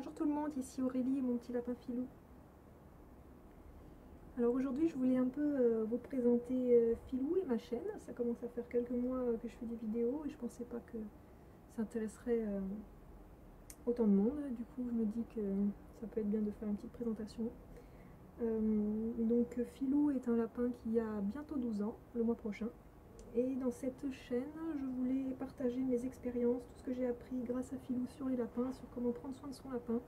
Bonjour tout le monde, ici Aurélie et mon petit lapin Filou. Alors aujourd'hui je voulais un peu vous présenter Filou et ma chaîne. Ça commence à faire quelques mois que je fais des vidéos et je pensais pas que ça intéresserait autant de monde. Du coup je me dis que ça peut être bien de faire une petite présentation. Donc Filou est un lapin qui a bientôt 12 ans, le mois prochain. Et dans cette chaîne, je voulais partager mes expériences, tout ce que j'ai appris grâce à Filou sur les lapins, sur comment prendre soin de son lapin,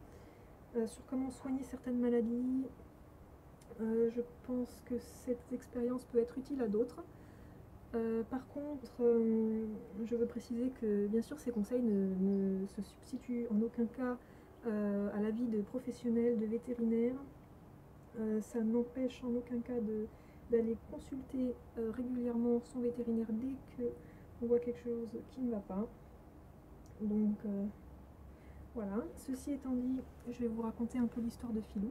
sur comment soigner certaines maladies. Je pense que cette expérience peut être utile à d'autres. Par contre, je veux préciser que bien sûr ces conseils ne se substituent en aucun cas à l'avis de professionnels, de vétérinaires. Ça n'empêche en aucun cas d'aller consulter régulièrement son vétérinaire dès qu'on voit quelque chose qui ne va pas. Donc voilà, ceci étant dit, je vais vous raconter un peu l'histoire de Filou.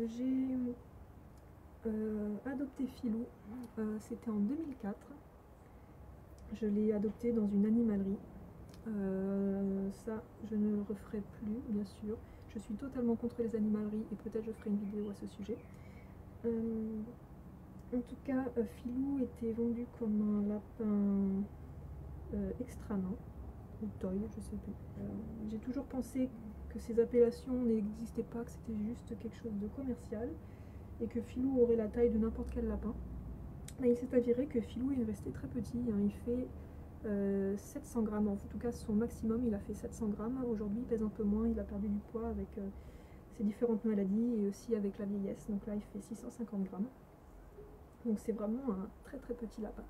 J'ai adopté Filou, c'était en 2004. Je l'ai adopté dans une animalerie. Ça, je ne le referai plus, bien sûr. Je suis totalement contre les animaleries et peut-être je ferai une vidéo à ce sujet. En tout cas, Filou était vendu comme un lapin extra nain, ou toy, je sais plus. J'ai toujours pensé que ces appellations n'existaient pas, que c'était juste quelque chose de commercial et que Filou aurait la taille de n'importe quel lapin. Mais il s'est avéré que Filou est resté très petit, hein. Il fait 700 grammes, en tout cas son maximum il a fait 700 grammes. Aujourd'hui il pèse un peu moins, il a perdu du poids avec ses différentes maladies et aussi avec la vieillesse, donc là il fait 650 grammes. Donc c'est vraiment un très très petit lapin.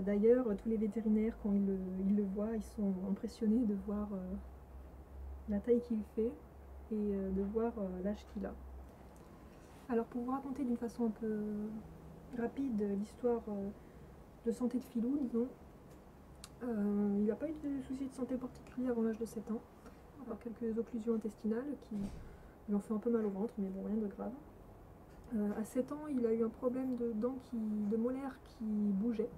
D'ailleurs tous les vétérinaires quand ils le voient, ils sont impressionnés de voir la taille qu'il fait et de voir l'âge qu'il a. Alors pour vous raconter d'une façon un peu rapide l'histoire de santé de Filou, disons, il n'a pas eu de soucis de santé particuliers avant l'âge de 7 ans, à part quelques occlusions intestinales qui lui ont fait un peu mal au ventre, mais bon, rien de grave. À 7 ans, il a eu un problème de dents, de molaires qui bougeaient.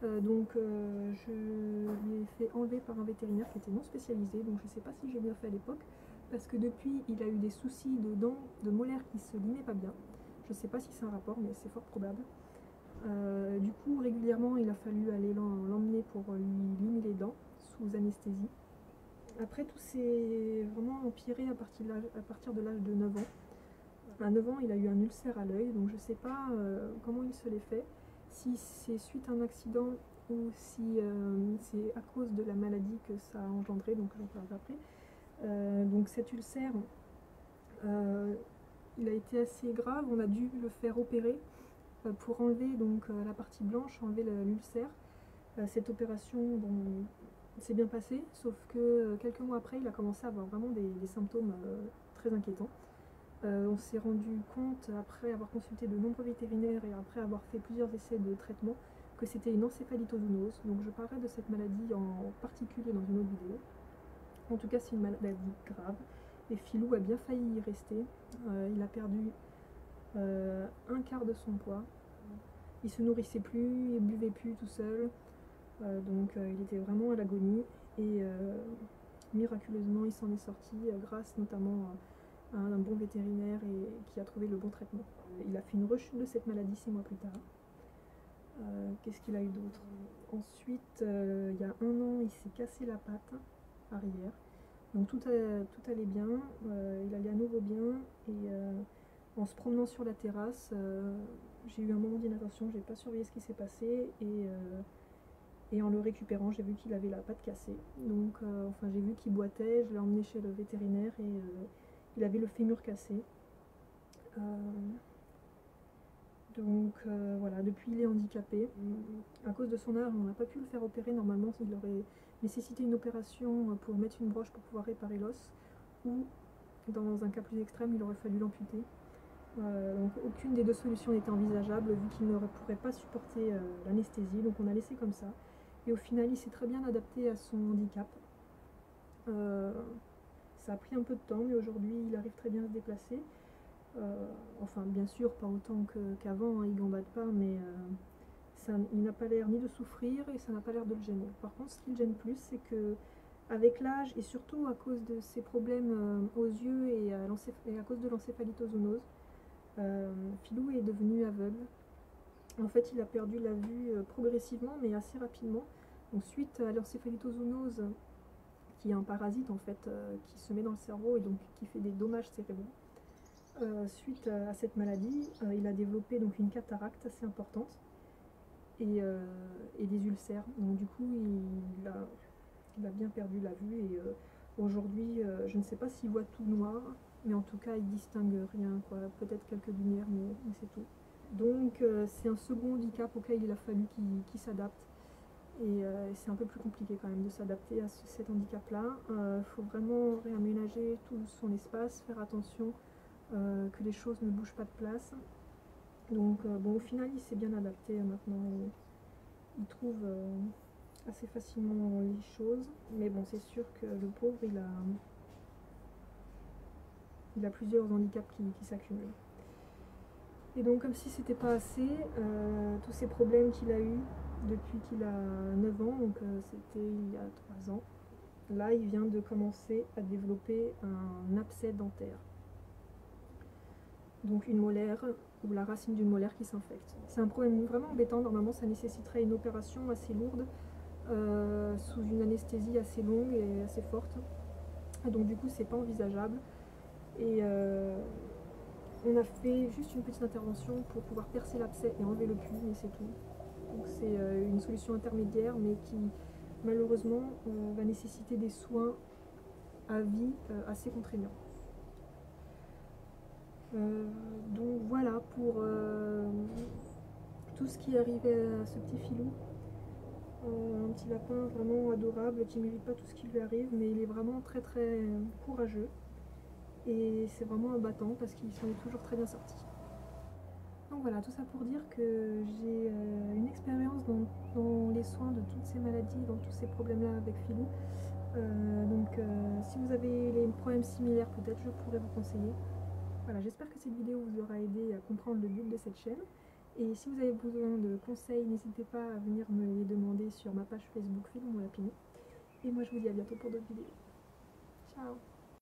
Donc je lui ai fait enlever par un vétérinaire qui était non spécialisé, donc je ne sais pas si j'ai bien fait à l'époque, parce que depuis il a eu des soucis de dents, de molaires qui se limaient pas bien. Je ne sais pas si c'est un rapport, mais c'est fort probable. Du coup régulièrement il a fallu aller l'emmener pour lui limer les dents sous anesthésie. Après tout s'est vraiment empiré à partir de l'âge de 9 ans. À 9 ans il a eu un ulcère à l'œil, donc je ne sais pas comment il se l'est fait, si c'est suite à un accident ou si c'est à cause de la maladie que ça a engendré, donc j'en parlerai après. Donc cet ulcère, il a été assez grave, on a dû le faire opérer pour enlever donc la partie blanche, enlever l'ulcère. Cette opération s'est bien passée, sauf que quelques mois après il a commencé à avoir vraiment des symptômes très inquiétants. On s'est rendu compte, après avoir consulté de nombreux vétérinaires et après avoir fait plusieurs essais de traitement, que c'était une encéphalitozoonose. Donc je parlerai de cette maladie en particulier dans une autre vidéo. En tout cas c'est une maladie grave et Filou a bien failli y rester. Il a perdu un quart de son poids. Il se nourrissait plus, il buvait plus tout seul. Donc il était vraiment à l'agonie et miraculeusement il s'en est sorti grâce notamment un bon vétérinaire et qui a trouvé le bon traitement. Il a fait une rechute de cette maladie 6 mois plus tard. Qu'est-ce qu'il a eu d'autre? Ensuite, il y a un an, il s'est cassé la patte arrière. Donc tout allait bien, il allait à nouveau bien et en se promenant sur la terrasse, j'ai eu un moment d'inattention, j'ai pas surveillé ce qui s'est passé et en le récupérant, j'ai vu qu'il avait la patte cassée. Donc enfin j'ai vu qu'il boitait, je l'ai emmené chez le vétérinaire et il avait le fémur cassé. Donc voilà, depuis il est handicapé. À cause de son âge, on n'a pas pu le faire opérer. Normalement, il aurait nécessité une opération pour mettre une broche pour pouvoir réparer l'os. Ou dans un cas plus extrême, il aurait fallu l'amputer. Donc aucune des deux solutions n'était envisageable vu qu'il ne pourrait pas supporter l'anesthésie. Donc on a laissé comme ça. Et au final, il s'est très bien adapté à son handicap. Ça a pris un peu de temps, mais aujourd'hui, il arrive très bien à se déplacer. Enfin, bien sûr, pas autant qu'avant, hein, il gambade pas, mais il n'a pas l'air ni de souffrir et ça n'a pas l'air de le gêner. Par contre, ce qui le gêne plus, c'est que Avec l'âge et surtout à cause de ses problèmes aux yeux et à cause de l'encéphalitozoonose, Philou est devenu aveugle. En fait, il a perdu la vue progressivement mais assez rapidement. Donc suite à l'encéphalitozoonose, qui est un parasite en fait qui se met dans le cerveau et donc qui fait des dommages cérébraux, suite à cette maladie, il a développé donc une cataracte assez importante et des ulcères. Donc du coup, il a bien perdu la vue et aujourd'hui, je ne sais pas s'il voit tout noir, mais en tout cas, il distingue rien, quoi. Peut-être quelques lumières, mais c'est tout. Donc c'est un second handicap auquel il a fallu qu'il s'adapte. Et c'est un peu plus compliqué quand même de s'adapter à cet handicap-là. Faut vraiment réaménager tout son espace, faire attention que les choses ne bougent pas de place. Donc bon, au final, il s'est bien adapté maintenant. Il trouve assez facilement les choses. Mais bon, c'est sûr que le pauvre, il a plusieurs handicaps qui s'accumulent. Et donc, comme si c'était pas assez, tous ces problèmes qu'il a eus depuis qu'il a 9 ans, donc c'était il y a 3 ans, là il vient de commencer à développer un abcès dentaire. Donc une molaire ou la racine d'une molaire qui s'infecte. C'est un problème vraiment embêtant, normalement ça nécessiterait une opération assez lourde, sous une anesthésie assez longue et assez forte. Et donc du coup c'est pas envisageable. Et on a fait juste une petite intervention pour pouvoir percer l'abcès et enlever le pus, mais c'est tout. Donc c'est une solution intermédiaire, mais qui malheureusement va nécessiter des soins à vie assez contraignants. Donc voilà pour tout ce qui est arrivé à ce petit filou. Un petit lapin vraiment adorable qui ne mérite pas tout ce qui lui arrive, mais il est vraiment très très courageux. Et c'est vraiment un battant parce qu'il s'en est toujours très bien sorti. Donc voilà, tout ça pour dire que j'ai une expérience dans les soins de toutes ces maladies, dans tous ces problèmes-là avec Philou. Si vous avez des problèmes similaires, peut-être je pourrais vous conseiller. Voilà, j'espère que cette vidéo vous aura aidé à comprendre le but de cette chaîne. Et si vous avez besoin de conseils, n'hésitez pas à venir me les demander sur ma page Facebook Philou Mon Lapinou. Et moi je vous dis à bientôt pour d'autres vidéos. Ciao!